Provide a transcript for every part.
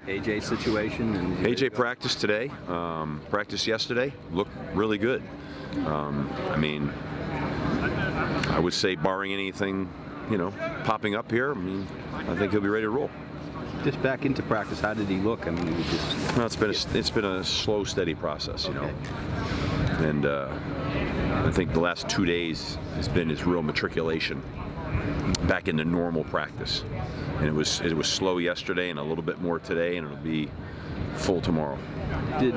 AJ situation? And AJ practiced today, practiced yesterday, looked really good. I mean, I would say barring anything, popping up here, I mean, I think he'll be ready to roll. Just back into practice, how did he look? I mean, he just... Well, it's been a slow, steady process, and I think the last 2 days has been his real matriculation back into normal practice, and it was slow yesterday and a little bit more today, and it'll be full tomorrow. Did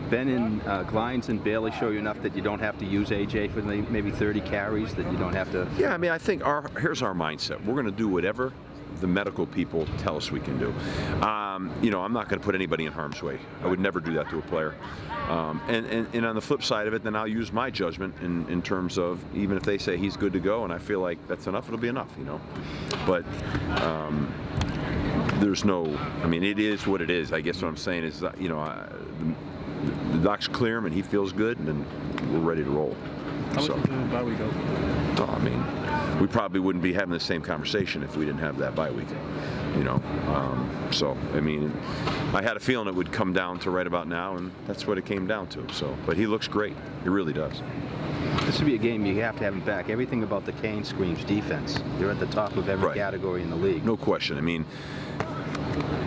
Ben and Glines and Bailey show you enough that you don't have to use AJ for maybe 30 carries, that you don't have to? Yeah, I mean, I think here's our mindset. We're going to do whatever the medical people tell us we can do. I'm not going to put anybody in harm's way. I would never do that to a player. And on the flip side of it, then I'll use my judgment in terms of, even if they say he's good to go and I feel like that's enough, it'll be enough, But there's no, I mean, it is what it is. I guess what I'm saying is, the doc's clear him and he feels good, and then we're ready to roll. How much did the bye week go? I mean, we probably wouldn't be having the same conversation if we didn't have that bye week, So, I mean, I had a feeling it would come down to right about now, and that's what it came down to. So, but he looks great. He really does. This would be a game you have to have him back. Everything about the Cane screams defense. They're at the top of every category in the league. No question. I mean,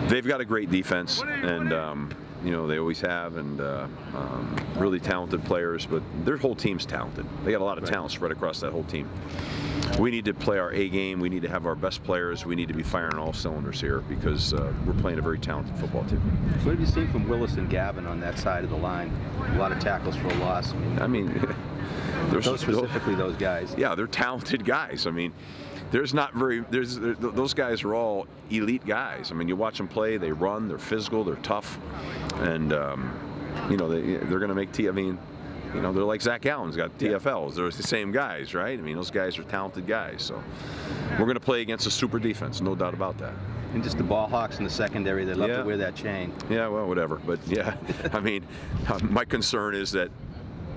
they've got a great defense, and they always have, and really talented players, but their whole team's talented. They got a lot of talent spread across that whole team. We need to play our A game. We need to have our best players. We need to be firing all cylinders here, because we're playing a very talented football team. So what have you seen from Willis and Gavin on that side of the line? A lot of tackles for a loss. I mean specifically those guys. Yeah, they're talented guys. I mean, those guys are all elite guys. I mean, you watch them play, they run, they're physical, they're tough, and they're going to make they're like Zach Allen's got TFLs. They're the same guys, right? I mean, those guys are talented guys. So we're going to play against a super defense, no doubt about that. And just the ball hawks in the secondary, they love to wear that chain. Yeah, well, whatever. But yeah, I mean, my concern is that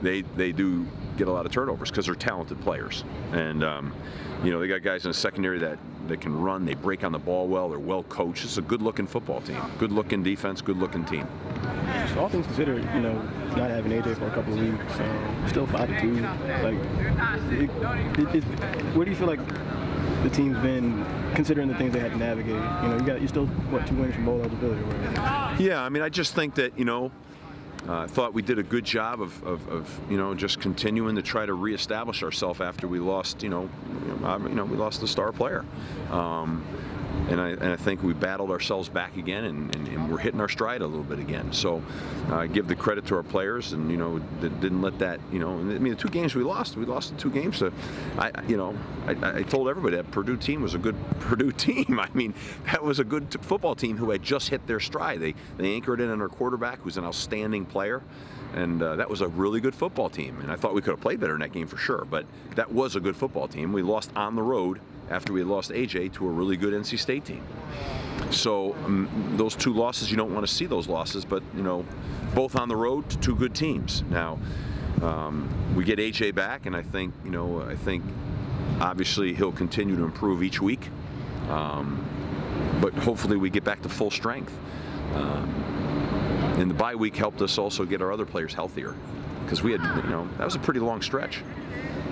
they do get a lot of turnovers because they're talented players, and they got guys in the secondary that can run. They break on the ball well. They're well coached. It's a good-looking football team. Good-looking defense. Good-looking team. So all things considered, not having AJ for a couple of weeks, still 5-2. Where do you feel like the team's been, considering the things they had to navigate? You still 2 wins from bowl eligibility or whatever. Yeah, I mean, I just think that I thought we did a good job of just continuing to try to reestablish ourselves after we lost we lost the star player, and I think we battled ourselves back again, and we're hitting our stride a little bit again. So I give the credit to our players, and that didn't let that I mean, the 2 games we lost the 2 games. So I told everybody that Purdue team was a good Purdue team. I mean, that was a good football team who had just hit their stride. They anchored in on our quarterback, who's an outstanding player, and that was a really good football team. And I thought we could have played better in that game for sure, but that was a good football team. We lost on the road after we had lost AJ to a really good NC State team. So those 2 losses, you don't want to see those losses, but both on the road to 2 good teams. Now we get AJ back, and I think obviously he'll continue to improve each week, but hopefully we get back to full strength. And the bye week helped us also get our other players healthier, because we had that was a pretty long stretch.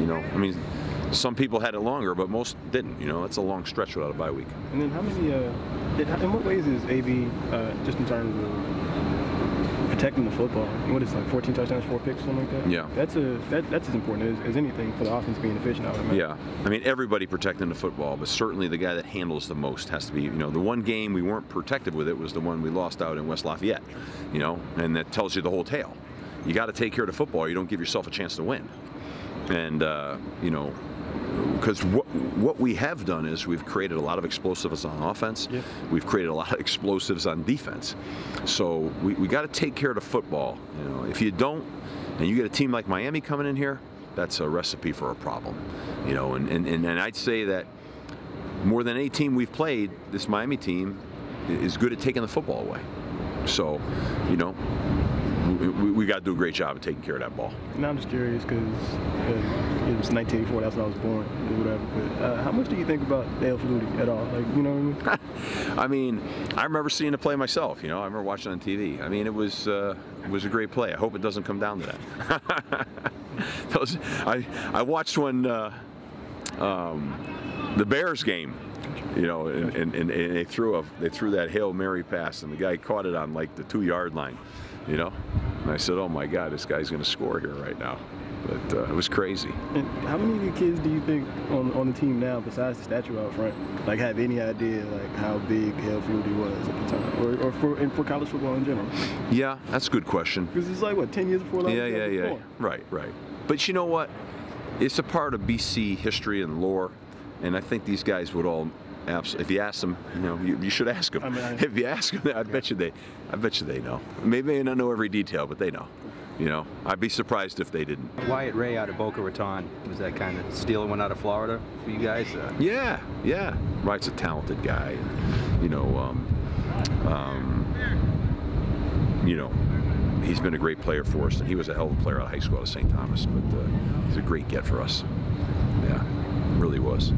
I mean, some people had it longer, but most didn't. It's a long stretch without a bye week. And then how many, in what ways is AB, just in terms of protecting the football? What is it, like 14 touchdowns, 4 picks, something like that? Yeah. That's as important as anything for the offense being efficient, I would imagine. Yeah. I mean, everybody protecting the football, but certainly the guy that handles the most has to be, the one game we weren't protected with it was the one we lost out in West Lafayette, and that tells you the whole tale. You got to take care of the football. You don't give yourself a chance to win. And, because what we have done is we've created a lot of explosives on offense. Yeah. We've created a lot of explosives on defense. So we got to take care of the football. If you don't, and you get a team like Miami coming in here, that's a recipe for a problem. And I'd say that more than any team we've played, this Miami team is good at taking the football away. So, we got to do a great job of taking care of that ball. Now I'm just curious because it was 1984. That's when I was born, or whatever. But how much do you think about Dale Flutie at all? Like, you know what I mean? I mean, I remember seeing the play myself. You know, I remember watching it on TV. I mean, it was a great play. I hope it doesn't come down to that. I watched when the Bears game. You know, and they threw that Hail Mary pass, and the guy caught it on like the 2-yard line. You know, and I said, "Oh my God, this guy's going to score here right now." But it was crazy. And how many of the kids do you think on the team now, besides the statue out front, like have any idea like how big Dale Flutie was at the time, or for college football in general? Yeah, that's a good question. Because it's like what 10 years before. Yeah. Right. But you know what? It's a part of BC history and lore, and I think these guys would all. Absolutely. If you ask them, you know, you should ask them. If you ask them, I bet you they know. Maybe they don't know every detail, but they know. You know, I'd be surprised if they didn't. Wyatt Ray out of Boca Raton, was that kind of stealing one out of Florida for you guys? Yeah. Wright's a talented guy. You know, he's been a great player for us, and he was a hell of a player out of high school at St. Thomas. But he's a great get for us. Yeah, really was.